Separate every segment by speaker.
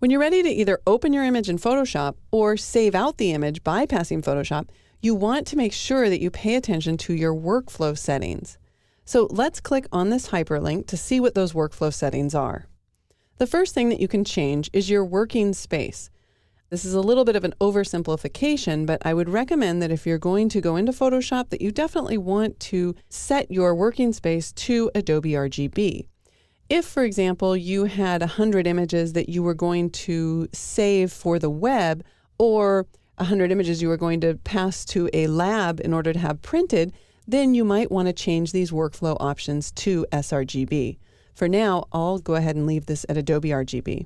Speaker 1: When you're ready to either open your image in Photoshop or save out the image bypassing Photoshop, you want to make sure that you pay attention to your workflow settings. So let's click on this hyperlink to see what those workflow settings are. The first thing that you can change is your working space. This is a little bit of an oversimplification, but I would recommend that if you're going to go into Photoshop, that you definitely want to set your working space to Adobe RGB. If, for example, you had 100 images that you were going to save for the web, or 100 images you were going to pass to a lab in order to have printed, then you might want to change these workflow options to sRGB. For now, I'll go ahead and leave this at Adobe RGB.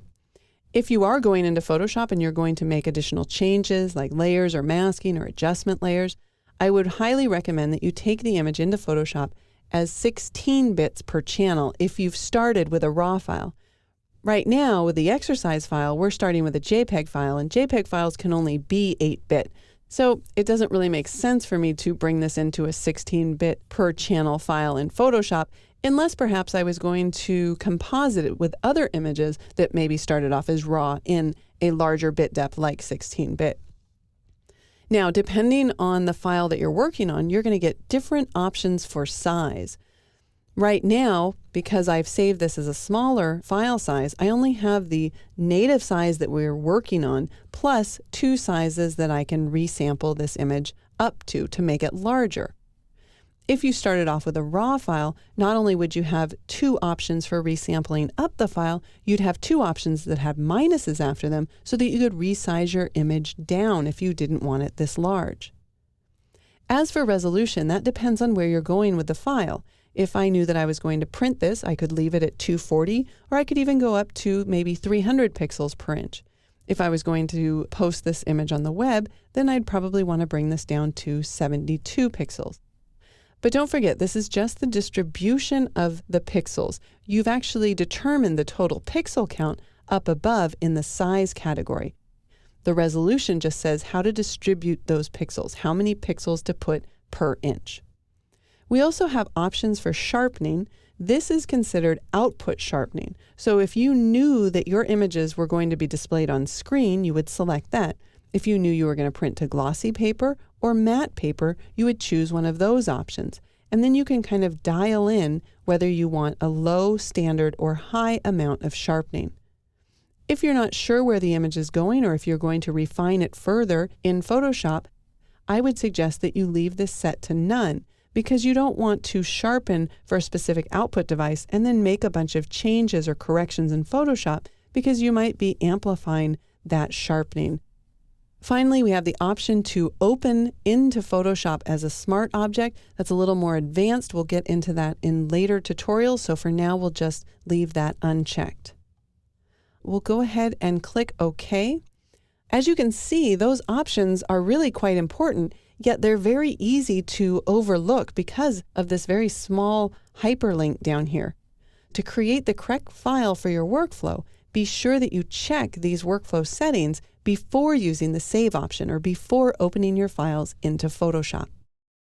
Speaker 1: If you are going into Photoshop and you're going to make additional changes like layers or masking or adjustment layers, I would highly recommend that you take the image into Photoshop as 16 bits per channel if you've started with a RAW file. Right now, with the exercise file, we're starting with a JPEG file, and JPEG files can only be 8-bit. So it doesn't really make sense for me to bring this into a 16-bit per channel file in Photoshop, unless perhaps I was going to composite it with other images that maybe started off as RAW in a larger bit depth like 16-bit. Now, depending on the file that you're working on, you're going to get different options for size. Right now, because I've saved this as a smaller file size, I only have the native size that we're working on, plus 2 sizes that I can resample this image up to make it larger. If you started off with a RAW file, not only would you have 2 options for resampling up the file, you'd have 2 options that had minuses after them so that you could resize your image down if you didn't want it this large. As for resolution, that depends on where you're going with the file. If I knew that I was going to print this, I could leave it at 240, or I could even go up to maybe 300 pixels per inch. If I was going to post this image on the web, then I'd probably want to bring this down to 72 pixels. But don't forget, this is just the distribution of the pixels. You've actually determined the total pixel count up above in the size category. The resolution just says how to distribute those pixels, how many pixels to put per inch. We also have options for sharpening. This is considered output sharpening. So if you knew that your images were going to be displayed on screen, you would select that. If you knew you were going to print to glossy paper or matte paper, you would choose one of those options. And then you can kind of dial in whether you want a low, standard, or high amount of sharpening. If you're not sure where the image is going, or if you're going to refine it further in Photoshop, I would suggest that you leave this set to none, because you don't want to sharpen for a specific output device and then make a bunch of changes or corrections in Photoshop, because you might be amplifying that sharpening. Finally, we have the option to open into Photoshop as a smart object. That's a little more advanced. We'll get into that in later tutorials, so for now we'll just leave that unchecked. We'll go ahead and click OK. As you can see, those options are really quite important, yet they're very easy to overlook because of this very small hyperlink down here. To create the correct file for your workflow, be sure that you check these workflow settings before using the Save option or before opening your files into Photoshop.